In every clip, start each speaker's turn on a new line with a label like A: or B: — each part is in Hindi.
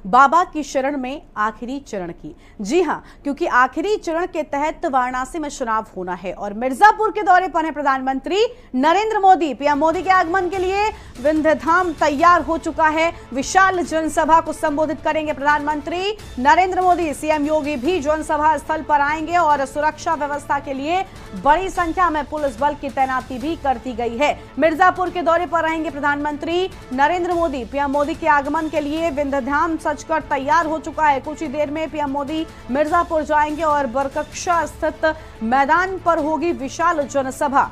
A: बाबा की शरण में आखिरी चरण की। जी हां, क्योंकि आखिरी चरण के तहत वाराणसी में चुनाव होना है और मिर्जापुर के दौरे पर है प्रधानमंत्री नरेंद्र मोदी। पीएम मोदी के आगमन के लिए विंध्यधाम तैयार हो चुका है। विशाल जनसभा को संबोधित करेंगे प्रधानमंत्री नरेंद्र मोदी। सीएम योगी भी जनसभा स्थल पर आएंगे और सुरक्षा व्यवस्था के लिए बड़ी संख्या में पुलिस बल की तैनाती भी कर दी गई है। मिर्जापुर के दौरे पर रहेंगे प्रधानमंत्री नरेंद्र मोदी। पीएम मोदी के आगमन के लिए विंध्यधाम सजकर तैयार हो चुका है। कुछ ही देर में पीएम मोदी मिर्जापुर जाएंगे और बरकक्षा स्थित मैदान पर होगी विशाल जनसभा।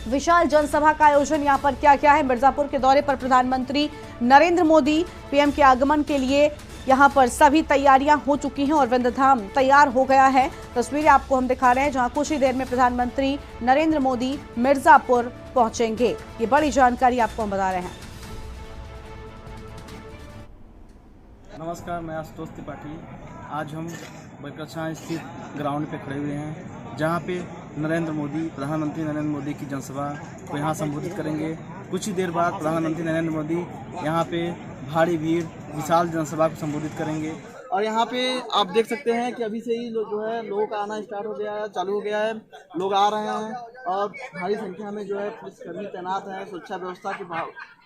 A: विशाल जनसभा का आयोजन यहां पर क्या है। मिर्जापुर के दौरे पर प्रधानमंत्री नरेंद्र मोदी पीएम के आगमन के लिए यहां पर सभी तैयारियां हो चुकी हैं और विंध्यधाम तैयार हो गया है। तस्वीरें आपको हम दिखा रहे हैं जहां कुछ ही देर में प्रधानमंत्री नरेंद्र मोदी मिर्जापुर पहुंचेंगे। ये बड़ी जानकारी आपको हम बता रहे हैं।
B: नमस्कार, मैं आशुतोष त्रिपाठी। आज हम बरकक्षा स्थित ग्राउंड पे खड़े हुए हैं जहां पे प्रधानमंत्री नरेंद्र मोदी की जनसभा को यहाँ संबोधित करेंगे। कुछ ही देर बाद प्रधानमंत्री नरेंद्र मोदी यहाँ पे भारी भीड़ विशाल जनसभा को संबोधित करेंगे। और यहाँ पे आप देख सकते हैं कि अभी से ही लोगों का आना स्टार्ट हो गया है, चालू हो गया है। लोग आ रहे हैं और भारी संख्या में पुलिसकर्मी तैनात हैं। सुरक्षा व्यवस्था के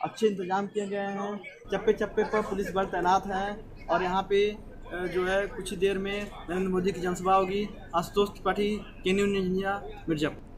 B: अच्छे इंतजाम किए गए हैं। चप्पे चप्पे पर पुलिस बल तैनात हैं और यहाँ पे कुछ ही देर में नरेंद्र मोदी की जनसभा होगी। आशुतोष त्रिपाठी, के news India, Mirzapur.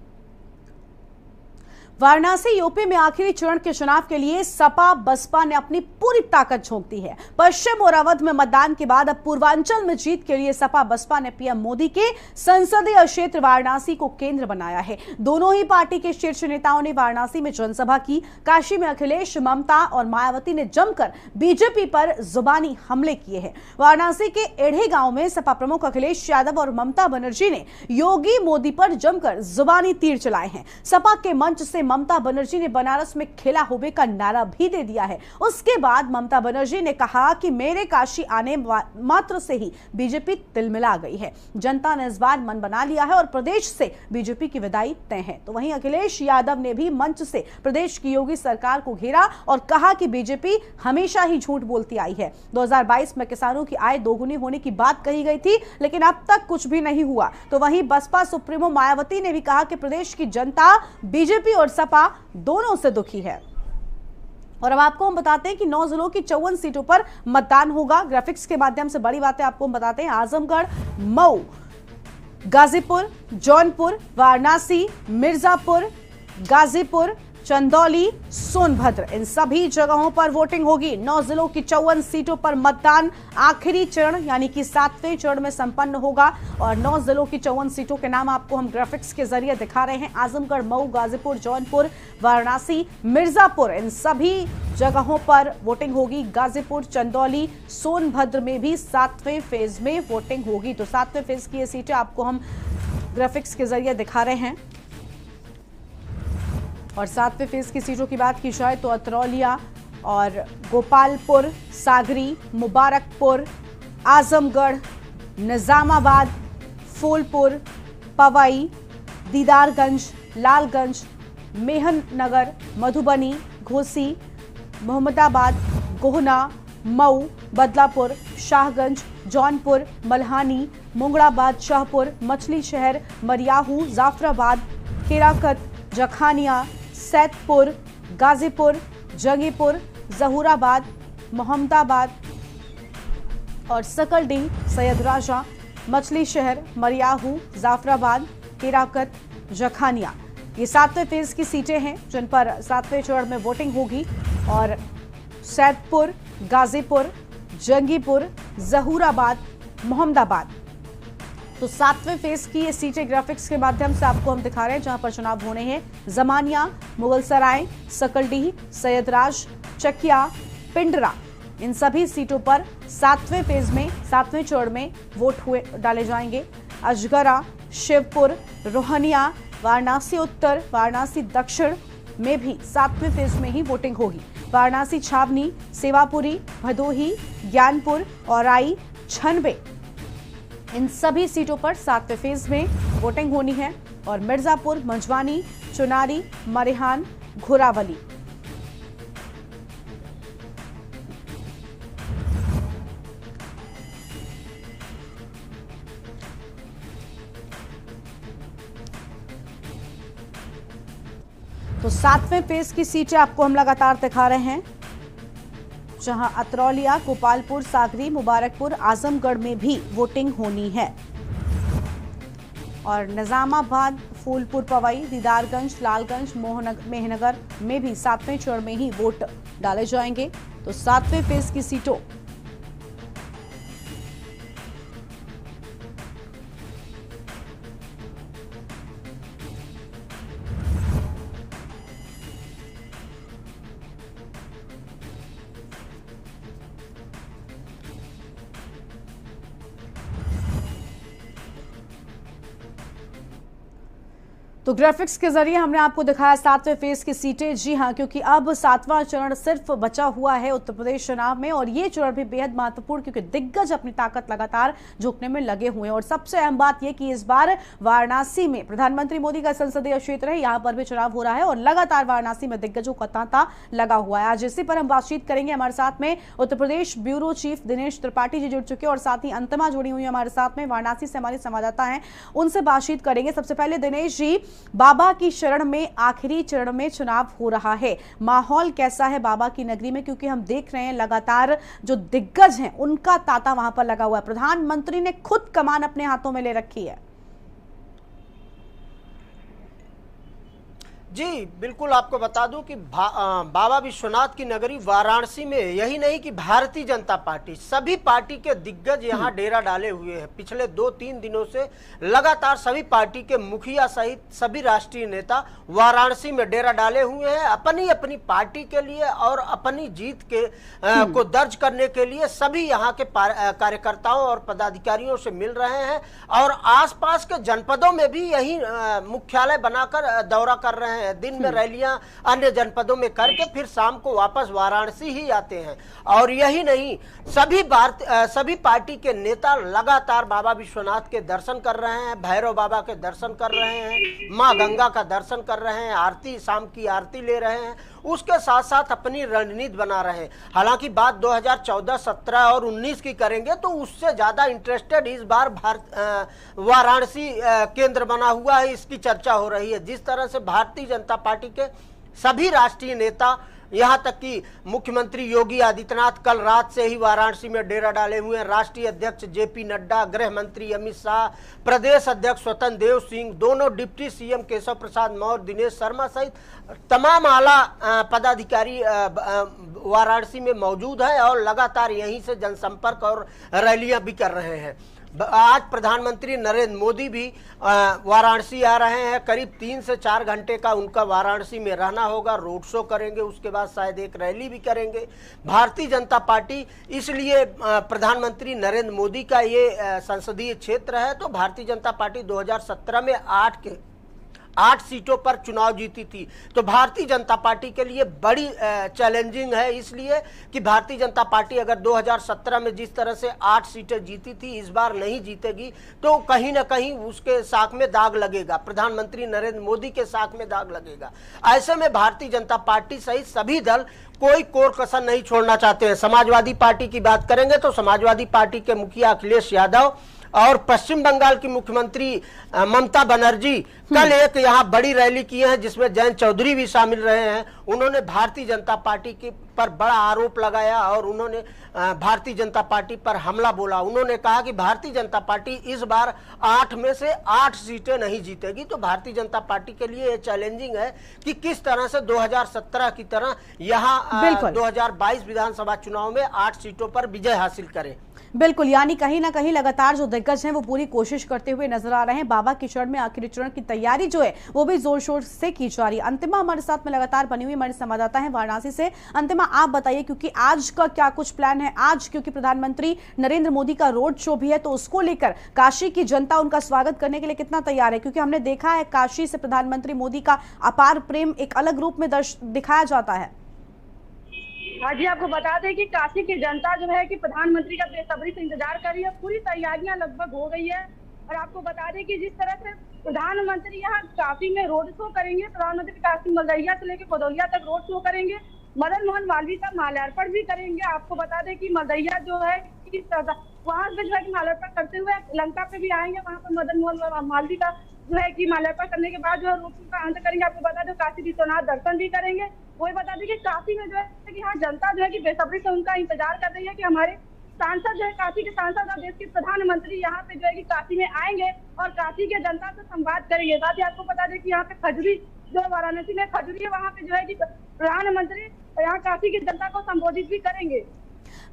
A: Varanasi UP में आखिरी चरण के चुनाव के लिए सपा बसपा ने अपनी पूरी ताकत झोंक दी है। पश्चिम और अवध में मतदान के बाद अब पूर्वांचल में जीत के लिए सपा बसपा ने पीएम मोदी के संसदीय क्षेत्र वाराणसी को केंद्र बनाया है। दोनों ही पार्टी के शीर्ष नेताओं ने वाराणसी में जनसभा की। काशी में अखिलेश, ममता और मायावती ने जमकर बीजेपी पर जुबानी हमले किए हैं। वाराणसी के एढ़े गांव में सपा प्रमुख अखिलेश यादव और ममता बनर्जी ने योगी मोदी पर जमकर जुबानी तीर चलाए हैं। सपा के मंच से ममता बनर्जी ने बनारस में खेला होबे का नारा भी दे दिया है। उसके बाद ममता बनर्जी ने कहा कि मेरे काशी आने मात्र से ही बीजेपी तिलमिला गई है। जनता ने इस बार मन बना लिया है और प्रदेश से बीजेपी की विदाई तय है। तो वहीं अखिलेश यादव ने भी मंच से प्रदेश की योगी सरकार को घेरा और कहा कि बीजेपी हमेशा ही झूठ बोलती आई है। 2022 में किसानों की आय दोगुनी होने की बात कही गई थी, लेकिन अब तक कुछ भी नहीं हुआ। तो वहीं बसपा सुप्रीमो मायावती ने भी कहा कि प्रदेश की जनता बीजेपी और सपा दोनों से दुखी है। और अब आपको हम बताते हैं कि 9 जिलों की 54 सीटों पर मतदान होगा। ग्राफिक्स के माध्यम से बड़ी बातें आपको हम बताते हैं। आजमगढ़, मऊ, गाजीपुर, जौनपुर, वाराणसी, मिर्जापुर, गाजीपुर, चंदौली, सोनभद्र, इन सभी जगहों पर वोटिंग होगी। 9 जिलों की 54 सीटों पर मतदान आखिरी चरण यानी कि 7वें चरण में संपन्न होगा और 9 जिलों की 54 सीटों के नाम आपको हम ग्राफिक्स के जरिए दिखा रहे हैं। आजमगढ़, मऊ, गाजीपुर, जौनपुर, वाराणसी, मिर्जापुर, इन सभी जगहों पर वोटिंग होगी। गाजीपुर, चंदौली, सोनभद्र में भी 7वें फेज में वोटिंग होगी। तो 7वें फेज की ये सीटें आपको हम ग्राफिक्स के जरिए दिखा रहे हैं। और 7वें फेज की सीटों की बात की जाए तो अतरौलिया और गोपालपुर, सागरी, मुबारकपुर, आजमगढ़, निजामाबाद, फूलपुर, पवई, दीदारगंज, लालगंज, मेहननगर, मधुबनी, घोसी, मोहम्मदाबाद, गोहना, मऊ, बदलापुर, शाहगंज, जौनपुर, मल्हानी, मुंगड़ाबाद, शाहपुर, मछली शहर, मरियाहू, जाफराबाद, केराकत, जखानिया, सैदपुर, गाजीपुर, जंगीपुर, जहूराबाद, मोहम्मदाबाद और सकलडीह, सैयदराजा, मछली शहर, मरियाहू, जाफराबाद, केराकत, जखानिया, ये 7वें फेज की सीटें हैं जिन पर 7वें चरण में वोटिंग होगी। और सैदपुर, गाजीपुर, जंगीपुर, जहूराबाद, मोहम्मदाबाद, तो 7वें फेज की ये सीटें ग्राफिक्स के माध्यम से आपको हम दिखा रहे हैं जहां पर चुनाव होने हैं। जमानिया, मुगलसराय, सकलडीह, सैयदराज, चकिया, पिंडरा, इन सभी सीटों पर 7वें फेज में 7वें चरण में वोट डाले जाएंगे। अजगरा, शिवपुर, रोहनिया, वाराणसी उत्तर, वाराणसी दक्षिण में भी 7वें फेज में ही वोटिंग होगी। वाराणसी छावनी, सेवापुरी, भदोही, ज्ञानपुर, औराई, छनबे, इन सभी सीटों पर 7वें फेज में वोटिंग होनी है। और मिर्जापुर, मंझवानी, चुनारी, मरेहान, घोरावली, तो 7वें फेज की सीटें आपको हम लगातार दिखा रहे हैं, जहां अतरौलिया, गोपालपुर, सागरी, मुबारकपुर, आजमगढ़ में भी वोटिंग होनी है और निजामाबाद, फूलपुर पवई, दीदारगंज, लालगंज, मेहनगर में भी 7वें चरण में ही वोट डाले जाएंगे। तो 7वें फेज की सीटों तो ग्राफिक्स के जरिए हमने आपको दिखाया 7वें फेज की सीटें। जी हां, क्योंकि अब 7वां चरण सिर्फ बचा हुआ है उत्तर प्रदेश चुनाव में और ये चरण भी बेहद महत्वपूर्ण, क्योंकि दिग्गज अपनी ताकत लगातार झोंकने में लगे हुए हैं। और सबसे अहम बात यह कि इस बार वाराणसी में प्रधानमंत्री मोदी का संसदीय क्षेत्र है, यहां पर भी चुनाव हो रहा है और लगातार वाराणसी में दिग्गजों का तांता लगा हुआ है। आज इसी पर हम बातचीत करेंगे। हमारे साथ में उत्तर प्रदेश ब्यूरो चीफ दिनेश त्रिपाठी जी जुड़ चुके हैं और साथ ही अंतिमा जुड़ी हुई हमारे साथ में वाराणसी से हमारी संवाददाता हैं, उनसे बातचीत करेंगे। सबसे पहले दिनेश जी, बाबा की शरण में आखिरी चरण में चुनाव हो रहा है, माहौल कैसा है बाबा की नगरी में? क्योंकि हम देख रहे हैं लगातार जो दिग्गज हैं उनका तांता वहां पर लगा हुआ है, प्रधानमंत्री ने खुद कमान अपने हाथों में ले रखी है।
C: जी बिल्कुल, आपको बता दूं कि बाबा विश्वनाथ की नगरी वाराणसी में यही नहीं कि भारतीय जनता पार्टी, सभी पार्टी के दिग्गज यहां डेरा डाले हुए हैं। पिछले 2-3 दिनों से लगातार सभी पार्टी के मुखिया सहित सभी राष्ट्रीय नेता वाराणसी में डेरा डाले हुए हैं, अपनी अपनी पार्टी के लिए और अपनी जीत के को दर्ज करने के लिए सभी यहाँ के कार्यकर्ताओं और पदाधिकारियों से मिल रहे हैं और आसपास के जनपदों में भी यही मुख्यालय बनाकर दौरा कर रहे हैं। दिन में रैलियां अन्य जनपदों में करके फिर शाम को वापस वाराणसी ही आते हैं। और यही नहीं, सभी पार्टी के नेता लगातार बाबा विश्वनाथ के दर्शन कर रहे हैं, भैरव बाबा के दर्शन कर रहे हैं, मां गंगा का दर्शन कर रहे हैं, आरती, शाम की आरती ले रहे हैं, उसके साथ साथ अपनी रणनीति बना रहे हैं। हालांकि बात 2014, 17 और 19 की करेंगे तो उससे ज्यादा इंटरेस्टेड इस बार वाराणसी केंद्र बना हुआ है, इसकी चर्चा हो रही है। जिस तरह से भारतीय जनता पार्टी के सभी राष्ट्रीय नेता, यहां तक कि मुख्यमंत्री योगी आदित्यनाथ कल रात से ही वाराणसी में डेरा डाले हुए हैं। राष्ट्रीय अध्यक्ष जेपी नड्डा, गृह मंत्री अमित शाह, प्रदेश अध्यक्ष स्वतंत्र देव सिंह, दोनों डिप्टी सीएम केशव प्रसाद मौर्य, दिनेश शर्मा सहित तमाम आला पदाधिकारी वाराणसी में मौजूद है और लगातार यहीं से जनसंपर्क और रैलियां भी कर रहे हैं। आज प्रधानमंत्री नरेंद्र मोदी भी वाराणसी आ रहे हैं। करीब 3 से 4 घंटे का उनका वाराणसी में रहना होगा, रोड शो करेंगे, उसके बाद शायद एक रैली भी करेंगे। भारतीय जनता पार्टी, इसलिए प्रधानमंत्री नरेंद्र मोदी का ये संसदीय क्षेत्र है, तो भारतीय जनता पार्टी 2017 में 8 सीटों पर चुनाव जीती थी। तो भारतीय जनता पार्टी के लिए बड़ी चैलेंजिंग है, इसलिए कि भारतीय जनता पार्टी अगर 2017 में जिस तरह से 8 सीटें जीती थी, इस बार नहीं जीतेगी तो कहीं ना कहीं उसके साख में दाग लगेगा, प्रधानमंत्री नरेंद्र मोदी के साख में दाग लगेगा। ऐसे में भारतीय जनता पार्टी सहित सभी दल कोई कोर कसर नहीं छोड़ना चाहते हैं। समाजवादी पार्टी की बात करेंगे तो समाजवादी पार्टी के मुखिया अखिलेश यादव और पश्चिम बंगाल की मुख्यमंत्री ममता बनर्जी कल एक यहाँ बड़ी रैली की है, जिसमें जयंत चौधरी भी शामिल रहे हैं। उन्होंने भारतीय जनता पार्टी की पर बड़ा आरोप लगाया और उन्होंने भारतीय जनता पार्टी पर हमला बोला। उन्होंने कहा कि भारतीय जनता पार्टी इस बार 8 में से 8 सीटें नहीं जीतेगी। तो भारतीय जनता पार्टी के लिए ये चैलेंजिंग है कि किस तरह से 2017 की तरह यहाँ 2022 विधानसभा चुनाव में 8 सीटों पर विजय हासिल करे।
A: बिल्कुल, यानी कहीं ना कहीं लगातार जो दिग्गज हैं वो पूरी कोशिश करते हुए नजर आ रहे हैं। बाबा की शरण में आखिरी चरण की तैयारी जो है वो भी जोर शोर से की जा रही है। अंतिमा हमारे साथ में लगातार बनी हुई हमारे संवाददाता हैं वाराणसी से। अंतिमा, आप बताइए, क्योंकि आज का क्या कुछ प्लान है? आज क्योंकि प्रधानमंत्री नरेंद्र मोदी का रोड शो भी है, तो उसको लेकर काशी की जनता उनका स्वागत करने के लिए कितना तैयार है? क्योंकि हमने देखा है काशी से प्रधानमंत्री मोदी का अपार प्रेम एक अलग रूप में दिखाया जाता है।
D: हाँ जी, आपको बता दें कि काशी की जनता जो है कि प्रधानमंत्री का बेसब्री से इंतजार कर रही है। पूरी तैयारियां लगभग हो गई है और आपको बता दें कि जिस तरह से प्रधानमंत्री यहाँ काशी में रोड शो करेंगे, प्रधानमंत्री काशी मलदहिया से लेकर कोदौलिया तक रोड शो करेंगे, मदन मोहन मालवीय का माल्यार्पण भी करेंगे। आपको बता दें कि मलदहिया जो है वहां पे जो है माल्यार्पण करते हुए लंका पे भी आएंगे, वहां पर मदन मोहन मालवीय का जो है कि माल्यार्पण करने के बाद जो है रोड शो का अंत करेंगे। आपको बता दें काशी विश्वनाथ दर्शन भी करेंगे। वही बता दें कि काशी में जो है कि यहाँ जनता जो है कि बेसब्री से उनका इंतजार कर रही है कि हमारे सांसद जो है काशी के सांसद और देश के प्रधानमंत्री यहाँ पे जो है कि काशी में आएंगे और काशी के जनता से संवाद करेंगे। साथ ही आपको बता दें कि यहाँ पे खजूरी जो वाराणसी में खजूरी है, वहाँ पे जो है कि प्रधानमंत्री यहाँ काशी की जनता को संबोधित भी करेंगे।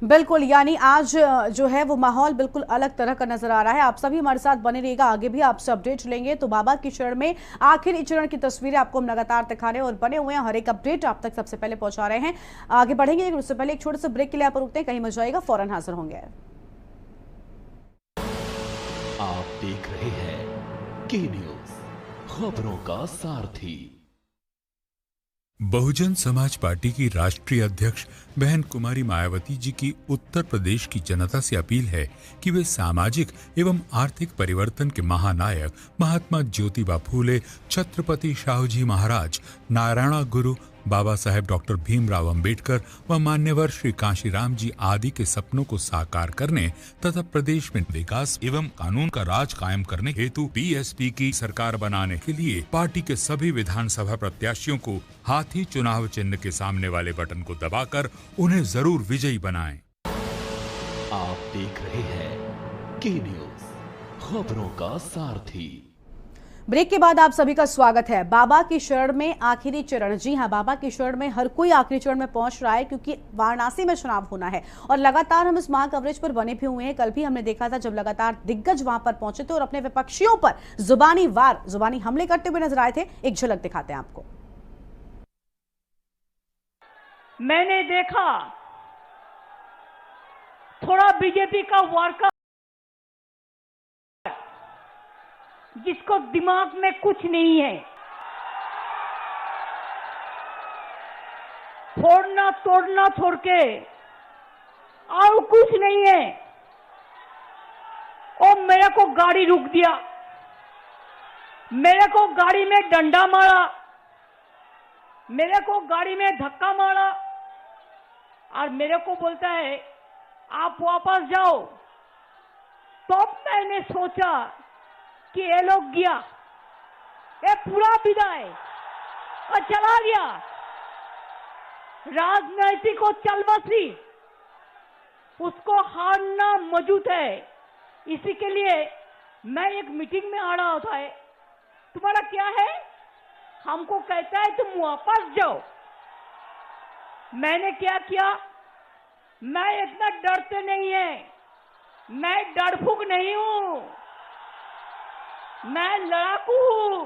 A: बिल्कुल, यानी आज जो है वो माहौल बिल्कुल अलग तरह का नजर आ रहा है। आप सभी हमारे साथ बने रहिएगा, आगे भी आपसे अपडेट लेंगे। तो बाबा के चरण में आखिरी चरण की तस्वीरें आपको हम लगातार दिखाने और बने हुए हैं, हर एक अपडेट आप तक सबसे पहले पहुंचा रहे हैं। आगे बढ़ेंगे लेकिन उससे पहले एक छोटे से ब्रेक के लिए आप रुकते हैं, कहीं मत जाइएगा, फौरन हाजिर होंगे।
E: आप देख रहे हैं के न्यूज, खबरों का सारथी।
F: बहुजन समाज पार्टी की राष्ट्रीय अध्यक्ष बहन कुमारी मायावती जी की उत्तर प्रदेश की जनता से अपील है कि वे सामाजिक एवं आर्थिक परिवर्तन के महानायक महात्मा ज्योतिबा फूले, छत्रपति शाहूजी महाराज, नारायण गुरु, बाबा साहेब डॉक्टर भीमराव अंबेडकर व मान्यवर श्री कांशीराम जी आदि के सपनों को साकार करने तथा प्रदेश में विकास एवं कानून का राज कायम करने हेतु बीएसपी की सरकार बनाने के लिए पार्टी के सभी विधानसभा प्रत्याशियों को हाथी चुनाव चिन्ह के सामने वाले बटन को दबाकर उन्हें जरूर विजयी बनाएं।
E: आप देख रहे हैं के न्यूज, खबरों का सारथी।
A: ब्रेक के बाद आप सभी का स्वागत है। बाबा की शरण में आखिरी चरण, जी हां, बाबा की शरण में हर कोई आखिरी चरण में पहुंच रहा है क्योंकि वाराणसी में चुनाव होना है और लगातार हम इस महा कवरेज पर बने भी हुए हैं। कल भी हमने देखा था जब लगातार दिग्गज वहां पर पहुंचे थे और अपने विपक्षियों पर जुबानी हमले करते हुए नजर आए थे। एक झलक दिखाते हैं आपको।
G: मैंने देखा थोड़ा बीजेपी का वर्कर जिसको दिमाग में कुछ नहीं है, फोड़ना तोड़ना छोड़ के और कुछ नहीं है, और मेरे को गाड़ी रोक दिया, मेरे को गाड़ी में डंडा मारा, मेरे को गाड़ी में धक्का मारा और मेरे को बोलता है आप वापस जाओ। तो मैंने सोचा कि ये लोग गया, ये पूरा विदाई और चला गया। राजनीतिक और चलबसी उसको हारना मौजूद है। इसी के लिए मैं एक मीटिंग में आ रहा होता है, तुम्हारा क्या है, हमको कहता है तुम वापस जाओ। मैंने क्या किया, मैं इतना डरते नहीं है, मैं डरफुक नहीं हूं, मैं लड़ाकू हूं।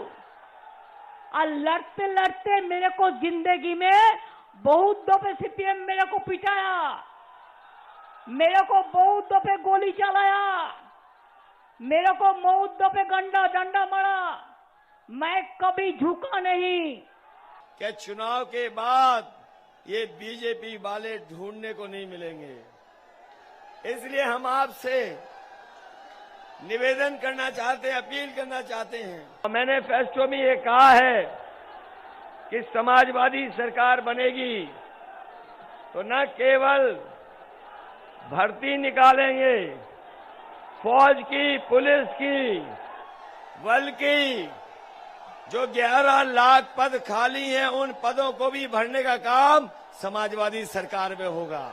G: और लड़ते लड़ते मेरे को जिंदगी में बहुत दफे सीपीएम मेरे को पिटाया, मेरे को बहुत दफे गोली चलाया, मेरे को बहुत दफे डंडा मारा, मैं कभी झुका नहीं।
H: क्या चुनाव के बाद ये बीजेपी वाले ढूंढने को नहीं मिलेंगे, इसलिए हम आपसे निवेदन करना चाहते हैं, अपील करना चाहते हैं। मैनिफेस्टो में ये कहा है कि समाजवादी सरकार बनेगी तो न केवल भर्ती निकालेंगे फौज की, पुलिस की, बल्कि जो 11 लाख पद खाली हैं उन पदों को भी भरने का काम समाजवादी सरकार में होगा।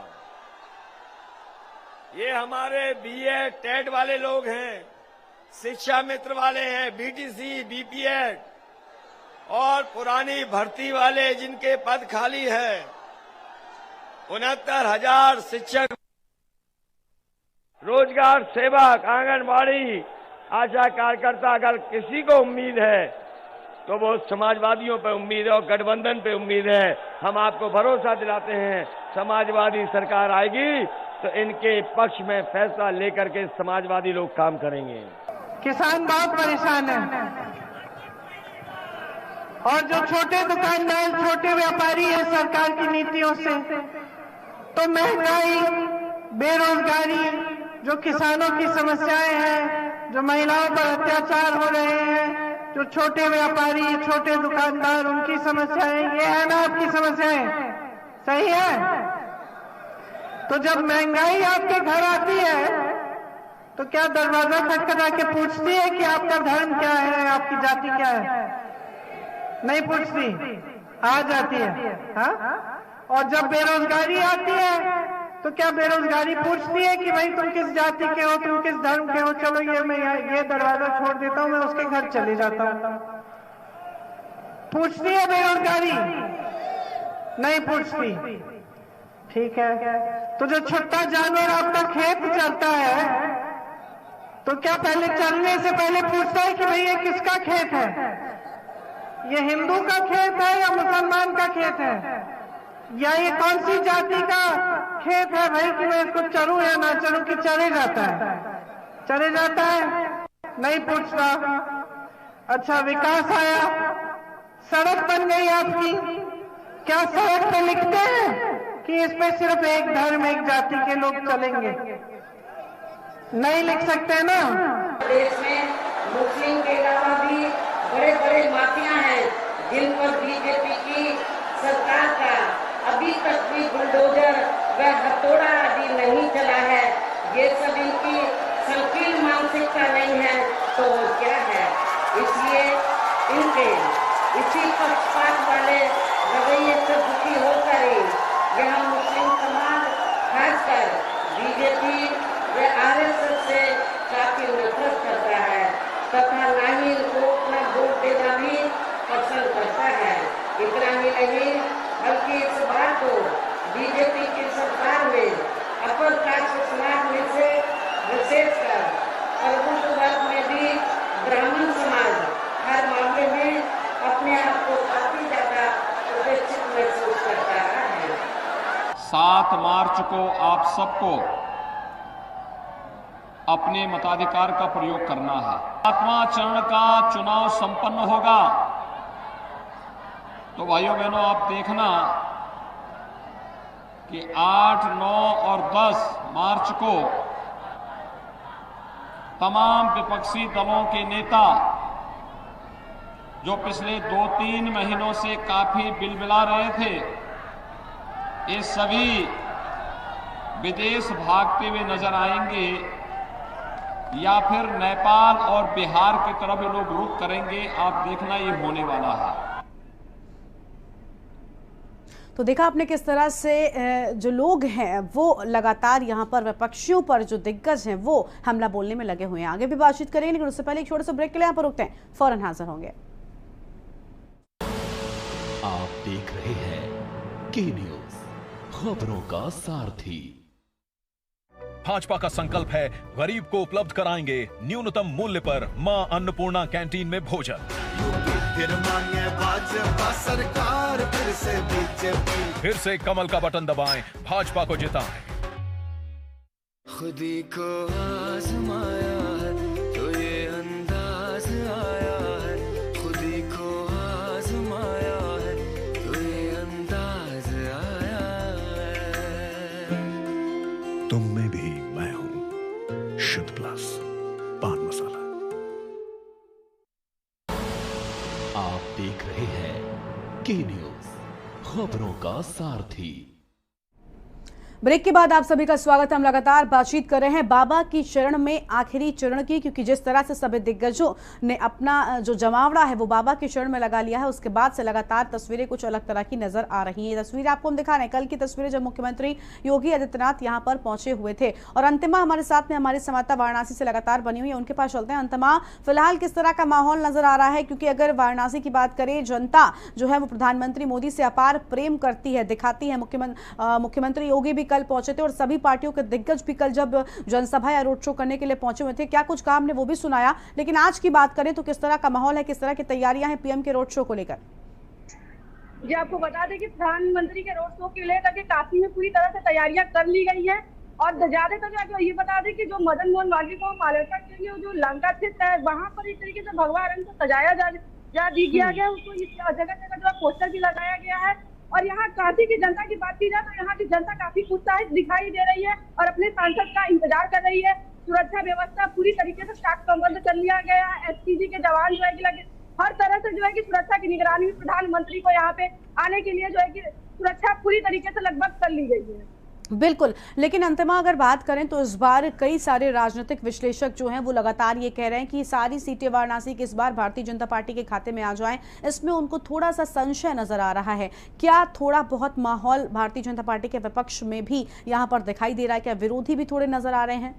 H: ये हमारे बीए टेट वाले लोग हैं, शिक्षा मित्र वाले हैं, बीटीसी, बीपीएड और पुरानी भर्ती वाले जिनके पद खाली है, 69,000 शिक्षक, रोजगार सेवक, आंगनबाड़ी, आशा कार्यकर्ता। अगर किसी को उम्मीद है तो वो समाजवादियों पे उम्मीद है और गठबंधन पे उम्मीद है। हम आपको भरोसा दिलाते हैं समाजवादी सरकार आएगी तो इनके पक्ष में फैसला लेकर के समाजवादी लोग काम करेंगे।
I: किसान बहुत परेशान है और जो छोटे दुकानदार, छोटे व्यापारी है सरकार की नीतियों से, तो महंगाई, बेरोजगारी, जो किसानों की समस्याएं हैं, जो महिलाओं पर अत्याचार हो रहे हैं, जो छोटे व्यापारी, छोटे दुकानदार, उनकी समस्याएं, ये है ना आपकी समस्याएं, सही है? तो जब महंगाई आपके घर आती है तो क्या दरवाजा खटखटा के पूछती है कि आपका धर्म क्या है, आपकी जाति क्या है? नहीं पूछती, आ जाती है। हाँ? और जब बेरोजगारी आती है तो क्या बेरोजगारी पूछती है कि भाई तुम किस जाति के हो, तुम किस धर्म के हो, चलो ये दरवाजा छोड़ देता हूं, मैं उसके घर चले जाता हूं? पूछती है बेरोजगारी? नहीं पूछती। ठीक है, तो जो छोटा जानवर आपका खेत चलता है तो क्या पहले चलने से पहले पूछता है कि भाई ये किसका खेत है? ये हिंदू का खेत है या मुसलमान का खेत है, या ये कौन सी जाति का खेत है भाई कि मैं इसको चलूं या ना चलूं? कि चले जाता है? चले जाता है, नहीं पूछता। अच्छा, विकास आया, सड़क बन गई आपकी, क्या सड़क पे लिखते हैं कि इस पे सिर्फ एक धर्म एक जाति के लोग चलेंगे? नहीं लिख सकते ना।
J: देश में मुस्लिम के अलावा भी बड़े बड़े माफिया हैं जिन पर बीजेपी की सरकार का अभी तक भी बुलडोजर व हथौड़ा आदि नहीं चला है। ये सब इनकी संकीर्ण मानसिकता नहीं है तो क्या है? इसलिए इनके इसी पक्षपात वाले रवैये से दुखी होकर यहाँ मुस्लिम समाज खासकर बीजेपी व आरएसएस से काफी नफरत करता है तथा न ही इनको अपना वोट देना भी पसंद करता है। इतना ही नहीं बल्कि इस बार तो बीजेपी की सरकार में अपर कास्ट समाज में से विशेषकर प्रबुद्ध वर्ग में भी ब्राह्मण समाज हर मामले में अपने आप को काफी ज्यादा उपेक्षित महसूस करता है।
K: 7 मार्च को आप सबको अपने मताधिकार का प्रयोग करना है। 7वां चरण का चुनाव संपन्न होगा तो भाइयों बहनों आप देखना कि 8, 9 और 10 मार्च को तमाम विपक्षी दलों के नेता जो पिछले 2-3 महीनों से काफी बिलबिला रहे थे, ये सभी विदेश भागते हुए नजर आएंगे या फिर नेपाल और बिहार की तरफ ये लोग रुख करेंगे। आप देखना ये होने वाला है।
A: तो देखा आपने किस तरह से जो लोग हैं वो लगातार यहाँ पर विपक्षियों पर जो दिग्गज हैं वो हमला बोलने में लगे हुए हैं। आगे भी बातचीत करेंगे लेकिन उससे पहले एक छोटे से ब्रेक के लिए यहाँ पर रुकते हैं, फौरन हाजिर होंगे।
E: आप देख रहे हैं के न्यूज, खबरों का सारथी।
L: भाजपा का संकल्प है गरीब को उपलब्ध कराएंगे न्यूनतम मूल्य पर मां अन्नपूर्णा कैंटीन में भोजन। भाजपा सरकार फिर से कमल का बटन दबाएं, भाजपा को जिताएं।
M: खुदी को आजमाया है तो ये अंदाज आया है, खुदी को आजमाया है तो ये अंदाज आया है।
N: तुम में भी मैं हूं, शुद्ध प्लस पान मसाला।
E: आप देख रहे हैं के न्यूज, खबरों का सारथी।
A: ब्रेक के बाद आप सभी का स्वागत है। हम लगातार बातचीत कर रहे हैं बाबा की शरण में आखिरी चरण की, क्योंकि जिस तरह से सभी दिग्गजों ने अपना जो जमावड़ा है वो बाबा की शरण में लगा लिया है, उसके बाद से लगातार तस्वीरें कुछ अलग तरह की नजर आ रही हैं। तस्वीरें आपको हम दिखा रहे हैं कल की तस्वीरें जब मुख्यमंत्री योगी आदित्यनाथ यहां पर पहुंचे हुए थे। और अंतिमा हमारे साथ में हमारी संवाददाता वाराणसी से लगातार बनी हुई है, उनके पास चलते हैं। अंतिमा, फिलहाल किस तरह का माहौल नजर आ रहा है? क्योंकि अगर वाराणसी की बात करें, जनता जो है वो प्रधानमंत्री मोदी से अपार प्रेम करती है, दिखाती है। मुख्यमंत्री योगी भी कल पहुंचे थे और सभी पार्टियों के दिग्गज भी कल जब जनसभा या रोड शो करने के लिए पहुंचे हुए थे, क्या कुछ काम ने वो भी सुनाया। लेकिन आज की बात करें तो किस तरह का माहौल है, किस तरह की तैयारियां हैं पीएम के रोड शो को लेकर?
D: जी, आपको बता दें कि प्रधानमंत्री के रोड शो के लेकर के काफी में पूरी तरह से तैयारियां कर ली गई है। और ज्यादातर आपको ये बता दें कि जो मदन मोहन मालवीय को माल्यार्पण के लिए जो लंका स्थित है वहां पर इस तरीके से भगवा रंग से सजाया जा दिया गया, उसको इस जगह जगह जो पोस्टर भी लगाया गया है। और यहाँ काशी की जनता की बात की जाए तो यहाँ की जनता काफी उत्साहित दिखाई दे रही है और अपने सांसद का इंतजार कर रही है। सुरक्षा व्यवस्था पूरी तरीके से चाक चौबंद कर लिया गया है। एसपीजी के जवान जो है कि लगे हर तरह से जो है कि सुरक्षा की निगरानी में प्रधानमंत्री को यहाँ पे आने के लिए जो है कि सुरक्षा पूरी तरीके से लगभग कर ली गई है।
A: बिल्कुल, लेकिन अंतिमा अगर बात करें तो इस बार कई सारे राजनीतिक विश्लेषक जो हैं वो लगातार ये कह रहे हैं कि सारी सीटें वाराणसी की इस बार भारतीय जनता पार्टी के खाते में आ जाएं। इसमें उनको थोड़ा सा संशय नजर आ रहा है। क्या थोड़ा बहुत माहौल भारतीय जनता पार्टी के विपक्ष में भी यहाँ पर दिखाई दे रहा है? क्या विरोधी भी थोड़े नजर आ रहे हैं?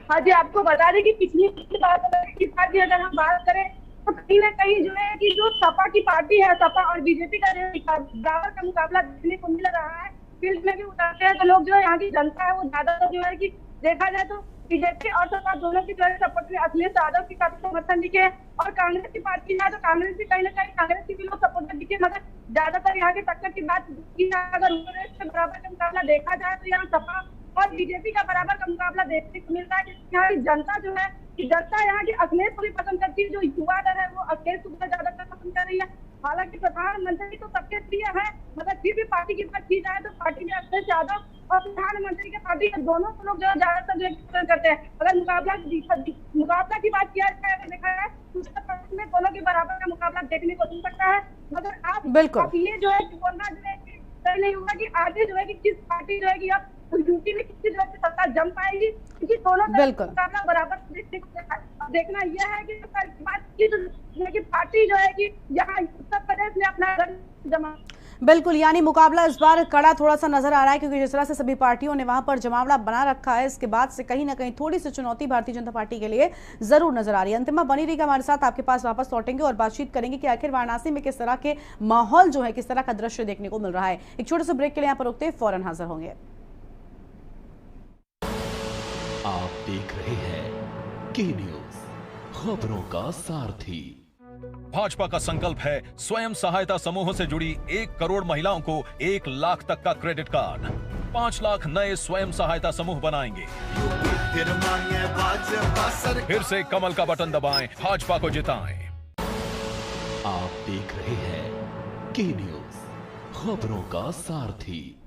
D: हाँ जी, आपको बता दें कि पिछली बार की अगर हम बात करें तो कहीं ना कहीं जो है कि जो सपा की पार्टी है, सपा और बीजेपी का बराबर का मुकाबला देखने को मिल रहा है। फील्ड में भी उतरते हैं तो लोग जो है यहाँ की जनता है वो ज्यादातर जो है कि देखा जाए तो बीजेपी और सपा दोनों की जो है सपोर्ट में अखिलेश यादव की काफी समर्थन दिखे, और कांग्रेस की पार्टी है तो कांग्रेस भी कहीं ना कहीं कांग्रेस की भी लोग सपोर्ट दिखे। मगर ज्यादातर यहाँ की टक्कर की बात की अगर उत्तर से बराबर का मुकाबला देखा जाए तो यहाँ सपा और बीजेपी का बराबर का मुकाबला देखने को मिल रहा है। यहाँ की जनता जो है कि जनता यहाँ की अखिलेश को भी पसंद करती है, जो युवा दल है वो अखिलेश को ज्यादातर पसंद कर रही है। हालांकि प्रधानमंत्री तो सबके प्रिय है, मगर फिर भी पार्टी की बात की जाए तो पार्टी में अखिलेश यादव और प्रधानमंत्री के पार्टी के दोनों लोग जो ज्यादातर जो पसंद करते हैं। अगर मुकाबला की बात किया जाए अगर देखा जाए उत्तर प्रदेश में दोनों के बराबर का मुकाबला देखने को मिल सकता है। मगर आप ये जो है बोलना जो है तय नहीं होगा कि आगे जो है कि किस पार्टी जो है कि अब यूपी में किसी तरह से सत्ता जम पाएगी, क्योंकि दोनों मुकाबला बराबर देखना यह है कि पार्टी जो है कि यहाँ उत्तर प्रदेश में अपना जमा।
A: बिल्कुल, यानी मुकाबला इस बार कड़ा थोड़ा सा नजर आ रहा है, क्योंकि जिस तरह से सभी पार्टियों ने वहां पर जमावड़ा बना रखा है, इसके बाद से कहीं ना कहीं थोड़ी सी चुनौती भारतीय जनता पार्टी के लिए जरूर नजर आ रही है। अंतिमा बनी रही हमारे साथ, आपके पास वापस लौटेंगे और बातचीत करेंगे कि आखिर वाराणसी में किस तरह के माहौल जो है, किस तरह का दृश्य देखने को मिल रहा है। एक छोटे से ब्रेक के लिए यहाँ पर रुकते, फौरन हाजिर होंगे।
E: आप देख रहे हैं के न्यूज, खबरों का सारथी।
L: भाजपा का संकल्प है स्वयं सहायता समूहों से जुड़ी 1 करोड़ महिलाओं को 1 लाख तक का क्रेडिट कार्ड। 5 लाख नए स्वयं सहायता समूह बनाएंगे। फिर से कमल का बटन दबाएं, भाजपा को जिताएं।
E: आप देख रहे हैं के न्यूज, खबरों का सारथी।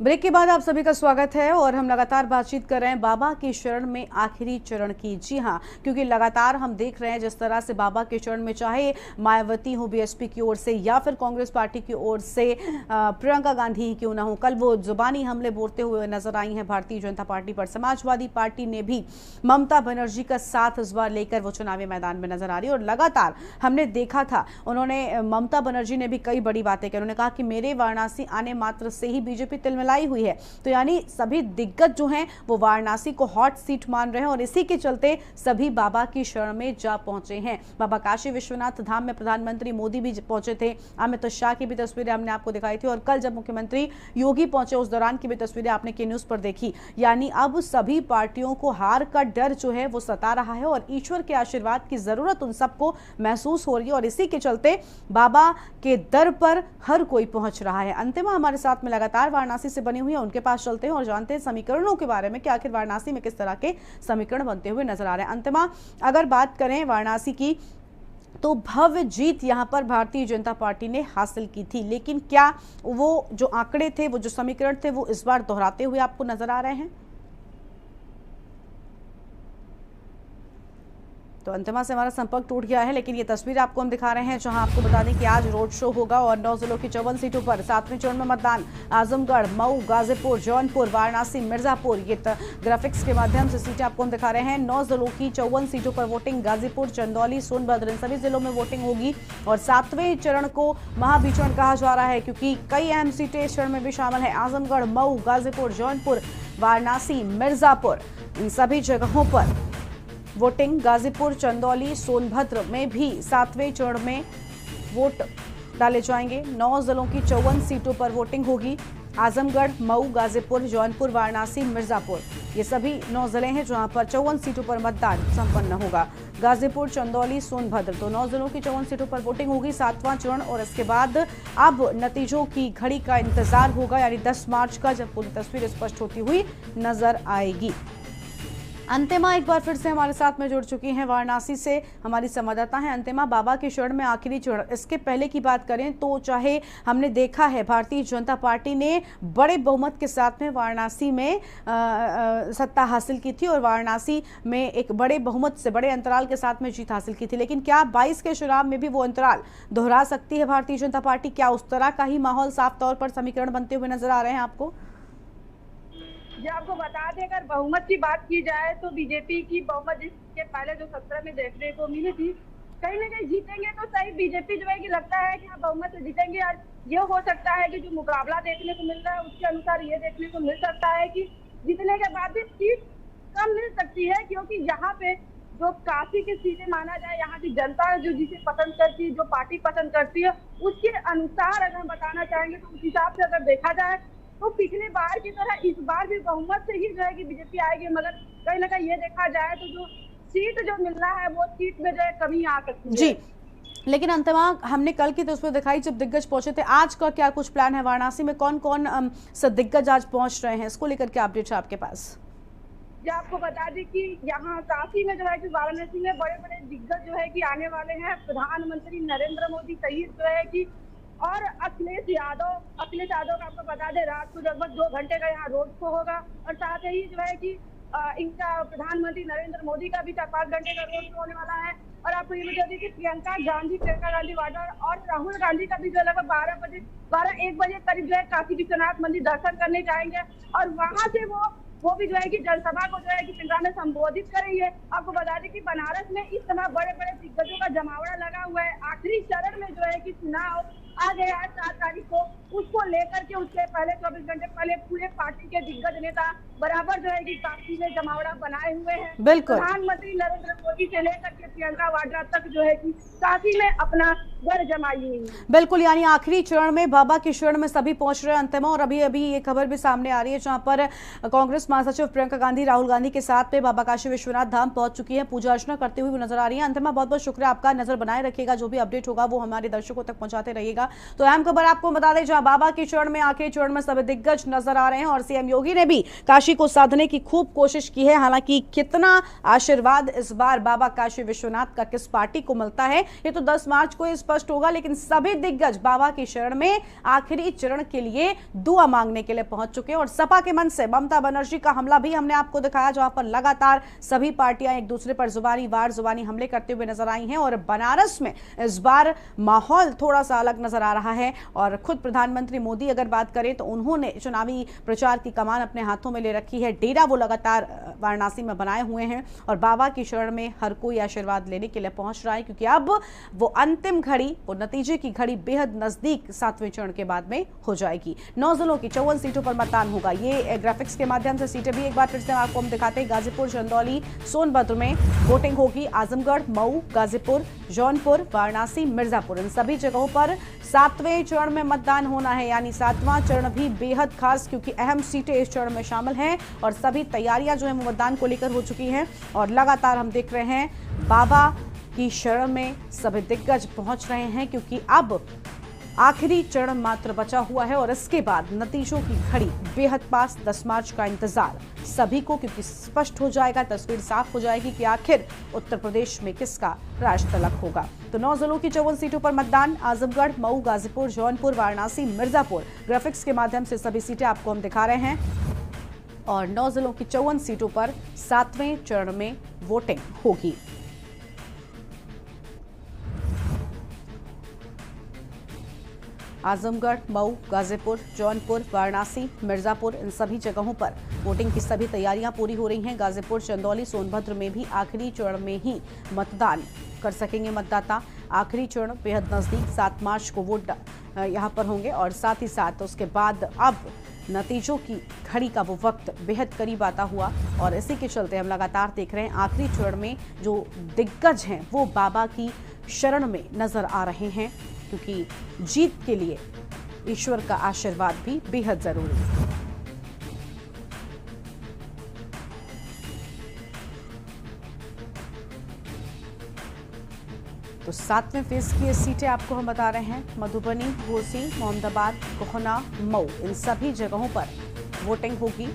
A: ब्रेक के बाद आप सभी का स्वागत है और हम लगातार बातचीत कर रहे हैं बाबा के शरण में आखिरी चरण की। जी हां, क्योंकि लगातार हम देख रहे हैं जिस तरह से बाबा के शरण में चाहे मायावती हो बीएसपी की ओर से या फिर कांग्रेस पार्टी की ओर से प्रियंका गांधी ही क्यों ना हो, कल वो जुबानी हमले बोलते हुए नजर आई हैं भारतीय जनता पार्टी पर। समाजवादी पार्टी ने भी ममता बनर्जी का साथ इस बार लेकर वो चुनावी मैदान में नजर आ रही है और लगातार हमने देखा था उन्होंने ममता बनर्जी ने भी कई बड़ी बातें की। उन्होंने कहा कि मेरे वाराणसी आने मात्र से ही बीजेपी तिलमिलाई हुई है। तो यानी सभी दिग्गज जो हैं वो वाराणसी को हॉट सीट मान रहे हैं और इसी के चलते सभी बाबा की शरण में जा पहुंचे हैं। बाबा काशी विश्वनाथ धाम में प्रधानमंत्री मोदी भी पहुंचे थे। अमित शाह की भी तस्वीरें हमने आपको दिखाई थी और कल जब मुख्यमंत्री योगी पहुंचे उस दौरान की भी तस्वीरें आपने के न्यूज पर देखी। यानी अब सभी पार्टियों को हार का डर जो है वो सता रहा है और ईश्वर के आशीर्वाद की जरूरत उन सबको महसूस हो रही है और इसी के चलते बाबा के दर पर हर कोई पहुंच रहा है। अंतिमा हमारे साथ में लगातार वाराणसी बनी हुई है, उनके पास चलते हैं और जानते हैं समीकरणों के बारे में कि आखिर वाराणसी में किस तरह के समीकरण बनते हुए नजर आ रहे हैं। अंतिमा, अगर बात करें वाराणसी की तो भव्य जीत यहां पर भारतीय जनता पार्टी ने हासिल की थी, लेकिन क्या वो जो आंकड़े थे, वो जो समीकरण थे, वो इस बार दोहराते हुए आपको नजर आ रहे हैं? तो अंतिमा से हमारा संपर्क टूट गया है, लेकिन ये तस्वीर आपको हम दिखा रहे हैं जहां आपको बता दें कि आज रोड शो होगा और 9 जिलों की 54 सीटों पर 7वें चरण में मतदान। आजमगढ़, मऊ, गाजीपुर, जौनपुर, वाराणसी, मिर्जापुर, ये ग्राफिक्स के माध्यम से सीटें आपको हम दिखा रहे हैं। 9 जिलों की 54 सीटों पर वोटिंग। गाजीपुर, चंदौली, सोनभद्र, इन सभी जिलों में वोटिंग होगी और 7वें चरण को महाभिचरण कहा जा रहा है क्योंकि कई अहम सीटें इस चरण में भी शामिल है। आजमगढ़, मऊ, गाजीपुर, जौनपुर, वाराणसी, मिर्जापुर, इन सभी जगहों पर वोटिंग। गाजीपुर, चंदौली, सोनभद्र में भी 7वें चरण में वोट डाले जाएंगे। 9 जिलों की 54 सीटों पर वोटिंग होगी। आजमगढ़, मऊ, गाजीपुर, जौनपुर, वाराणसी, मिर्जापुर, ये सभी 9 जिले हैं जहां पर 54 सीटों पर मतदान संपन्न होगा। गाजीपुर, चंदौली, सोनभद्र, तो 9 जिलों की 54 सीटों पर वोटिंग होगी। 7वां चरण और इसके बाद अब नतीजों की घड़ी का इंतजार होगा, यानी 10 मार्च का जब पूरी तस्वीर स्पष्ट होती हुई नजर आएगी। अंतिमा एक बार फिर से हमारे साथ में जुड़ चुकी हैं, वाराणसी से हमारी संवाददाता हैं। अंतिमा, बाबा के शरण में आखिरी चरण, इसके पहले की बात करें तो चाहे हमने देखा है भारतीय जनता पार्टी ने बड़े बहुमत के साथ में वाराणसी में सत्ता हासिल की थी और वाराणसी में एक बड़े बहुमत से बड़े अंतराल के साथ में जीत हासिल की थी, लेकिन क्या 22 के चुनाव में भी वो अंतराल दोहरा सकती है भारतीय जनता पार्टी? क्या उस तरह का ही माहौल साफ तौर पर समीकरण बनते हुए नजर आ रहे हैं आपको?
D: जी, आपको बता दें, अगर बहुमत की बात की जाए तो बीजेपी की बहुमत जिसके पहले जो 17 में देखने को मिली थी, कहीं ना कहीं जीतेंगे तो सही बीजेपी जो है कि लगता है कि हाँ बहुमत से जीतेंगे। और ये हो सकता है कि जो मुकाबला देखने को मिल रहा है उसके अनुसार ये देखने को मिल सकता है कि जीतने के बाद भी सीट कम मिल सकती है, क्योंकि यहाँ पे जो काफी की सीटें माना जाए, यहाँ की जनता जो जिसे पसंद करती है, जो पार्टी पसंद करती है, उसके अनुसार अगर हम बताना चाहेंगे तो उस हिसाब से अगर देखा जाए तो पिछली बार की तरह इस बार भी बहुमत से ही जो है कि बीजेपी आएगी। मगर कहीं ना कहीं ये देखा जाए तो जो सीट जो मिल रहा है वो सीट में जो है कमी आ सकती है।
A: जी, लेकिन अंतिमा हमने कल की तस्वीर दिखाई जब दिग्गज पहुंचे थे, आज का क्या कुछ प्लान है? वाराणसी में कौन कौन दिग्गज आज पहुंच रहे हैं, इसको लेकर क्या अपडेट है आपके पास?
D: जी, आपको बता दें कि यहाँ काशी में जो है कि वाराणसी में बड़े बड़े दिग्गज जो है कि आने वाले हैं। प्रधानमंत्री नरेंद्र मोदी सहित जो है कि और अखिलेश यादव का आपको बता दें रात को लगभग 2 घंटे का यहाँ रोड शो होगा। और साथ ही जो है कि इनका प्रधानमंत्री नरेंद्र मोदी का भी 4-5 घंटे का रोड शो होने वाला है। और आपको ये बता दें कि प्रियंका गांधी वाड्रा और राहुल गांधी का भी जो लगभग 12-1 बजे करीब जो है काशी विश्वनाथ मंदिर दर्शन करने जाएंगे और वहां से वो भी जो है कि जनसभा को जो है कि पिंडरा में संबोधित करेंगे। आपको बता दें कि बनारस में इस समय बड़े बड़े दिग्गजों का जमावड़ा लगा हुआ है। आखिरी चरण में जो है कि चुनाव आ गया है 7 तारीख को, उसको लेकर के उसके पहले 24 घंटे पहले पूरे पार्टी के दिग्गज नेता बराबर जो है कि काशी में जमावड़ा बनाए हुए हैं।
A: बिल्कुल,
D: प्रधानमंत्री नरेंद्र मोदी से लेकर के प्रियंका वाड्रा तक जो है कि काशी में अपना घर जमाई हुई है।
A: बिल्कुल, यानी आखिरी चरण में बाबा के शरण में सभी पहुंच रहे हैं अंतिमा। और अभी ये खबर भी सामने आ रही है जहां पर कांग्रेस महासचिव प्रियंका गांधी राहुल गांधी के साथ में बाबा काशी विश्वनाथ धाम पहुंच चुकी है, पूजा अर्चना करते हुए नजर आ रही है। अंतिमा, बहुत बहुत शुक्रिया आपका, नजर बनाए रखिएगा, जो भी अपडेट होगा वो हमारे दर्शकों तक पहुंचाते रहिएगा। तो अहम खबर आपको बता दें, जहां बाबा के चरण में आखिरी चरण में सभी दिग्गज नजर आ रहे हैं और सीएम योगी ने भी काशी को साधने की खूब कोशिश की है। हालांकि कितना आशीर्वाद इस बार बाबा काशी विश्वनाथ का किस पार्टी को मिलता है ये तो 10 मार्च को स्पष्ट होगा, लेकिन सभी दिग्गज बाबा के शरण में आखिरी चरण के लिए दुआ मांगने के लिए पहुंच चुके हैं। और सपा के मन से ममता बनर्जी का हमला भी हमने आपको दिखाया, जहां पर लगातार सभी पार्टियां एक दूसरे पर जुबानी हमले करते हुए नजर आई हैं। और बनारस में इस बार माहौल थोड़ा सा अलग नजर आ रहा है और खुद प्रधानमंत्री मोदी अगर बात करें तो उन्होंने चुनावी प्रचार की कमान अपने हाथों में ले रखी है। डेरा वो लगातार वाराणसी में बनाए हुए हैं और बाबा की शरण में हर कोई आशीर्वाद लेने के लिए पहुंच रहा है, क्योंकि अब वो अंतिम घड़ी, वो नतीजे की घड़ी बेहद नजदीक 7वें चरण के बाद में हो जाएगी। 9 जिलों की 54 सीटों पर मतदान होगा। ये ग्राफिक्स के माध्यम से सीटें भी एक बार फिर से आपको हम दिखाते हैं। गाजीपुर, चंदौली, सोनभद्र में वोटिंग होगी। आजमगढ़, मऊ, गाजीपुर, जौनपुर, वाराणसी, मिर्जापुर, इन सभी जगहों पर 7वें चरण में मतदान होना है। यानी 7वां चरण भी बेहद खास, क्योंकि अहम सीटें इस चरण में शामिल हैं और सभी तैयारियां जो है वो मतदान को लेकर हो चुकी हैं। और लगातार हम देख रहे हैं बाबा की शरण में सभी दिग्गज पहुंच रहे हैं, क्योंकि अब आखिरी चरण मात्र बचा हुआ है और इसके बाद नतीजों की घड़ी बेहद पास। 10 मार्च का इंतजार सभी को, क्योंकि स्पष्ट हो जाएगा, तस्वीर साफ हो जाएगी कि आखिर उत्तर प्रदेश में किसका राज तलक होगा। तो 9 जिलों की 54 सीटों पर मतदान। आजमगढ़, मऊ, गाजीपुर, जौनपुर, वाराणसी, मिर्जापुर, ग्राफिक्स के माध्यम से सभी सीटें आपको हम दिखा रहे हैं और 9 जिलों की 54 सीटों पर 7वें चरण में वोटिंग होगी। आजमगढ़, मऊ, गाजीपुर, जौनपुर, वाराणसी, मिर्जापुर, इन सभी जगहों पर वोटिंग की सभी तैयारियां पूरी हो रही हैं। गाजीपुर, चंदौली, सोनभद्र में भी आखिरी चरण में ही मतदान कर सकेंगे मतदाता। आखिरी चरण बेहद नजदीक, 7 मार्च को वोट यहां पर होंगे और साथ ही साथ उसके बाद अब नतीजों की घड़ी का वो वक्त बेहद करीब आता हुआ और इसी के चलते हम लगातार देख रहे हैं आखिरी चरण में जो दिग्गज हैं वो बाबा की शरण में नजर आ रहे हैं, क्योंकि जीत के लिए ईश्वर का आशीर्वाद भी बेहद जरूरी है। तो 7वें फेज की ये सीटें आपको हम बता रहे हैं। मधुबनी, घोसी, मोहम्मदाबाद, कोहना, मऊ, इन सभी जगहों पर वोटिंग होगी।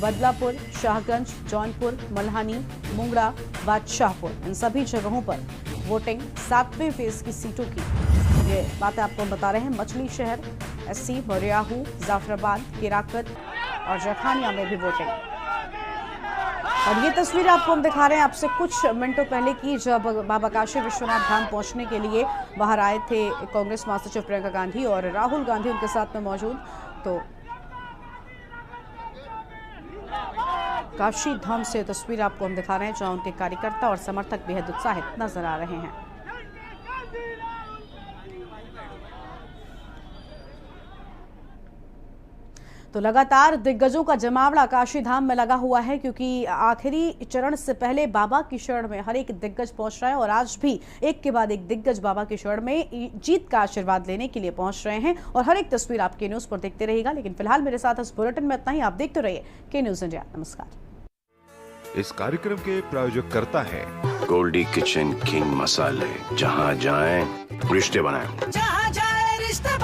A: बदलापुर, शाहगंज, जौनपुर, मल्हानी, मुंगड़ा, बादशाहपुर, इन सभी जगहों पर वोटिंग 7वें फेज की सीटों की ये बातें आपको हम बता रहे हैं। मछली शहर, एससी, मरियाहू, जाफराबाद, केराकत और जखानिया में भी वोटिंग। और ये तस्वीर आपको हम दिखा रहे हैं आपसे कुछ मिनटों पहले की, जब बाबा काशी विश्वनाथ धाम पहुंचने के लिए बाहर आए थे कांग्रेस महासचिव प्रियंका गांधी और राहुल गांधी उनके साथ में मौजूद। तो काशी धाम से तस्वीर आपको हम दिखा रहे हैं जहां उनके कार्यकर्ता और समर्थक बेहद उत्साहित नजर आ रहे हैं। तो लगातार दिग्गजों का जमावड़ा काशी धाम में लगा हुआ है, क्योंकि आखिरी चरण से पहले बाबा की शरण में हर एक दिग्गज पहुंच रहा है और आज भी एक के बाद एक दिग्गज बाबा की शरण में जीत का आशीर्वाद लेने के लिए पहुंच रहे हैं। और हर एक तस्वीर आप के न्यूज पर देखते रहेगा। लेकिन फिलहाल मेरे साथ इस बुलेटिन में इतना ही। आप देखते रहिए के न्यूज इंडिया। नमस्कार।
O: इस कार्यक्रम के प्रायोजक करता है
P: गोल्डी किचन किंग मसाले। जहाँ जाएं रिश्ते बनाएं।
Q: जहाँ जाए रिश्ते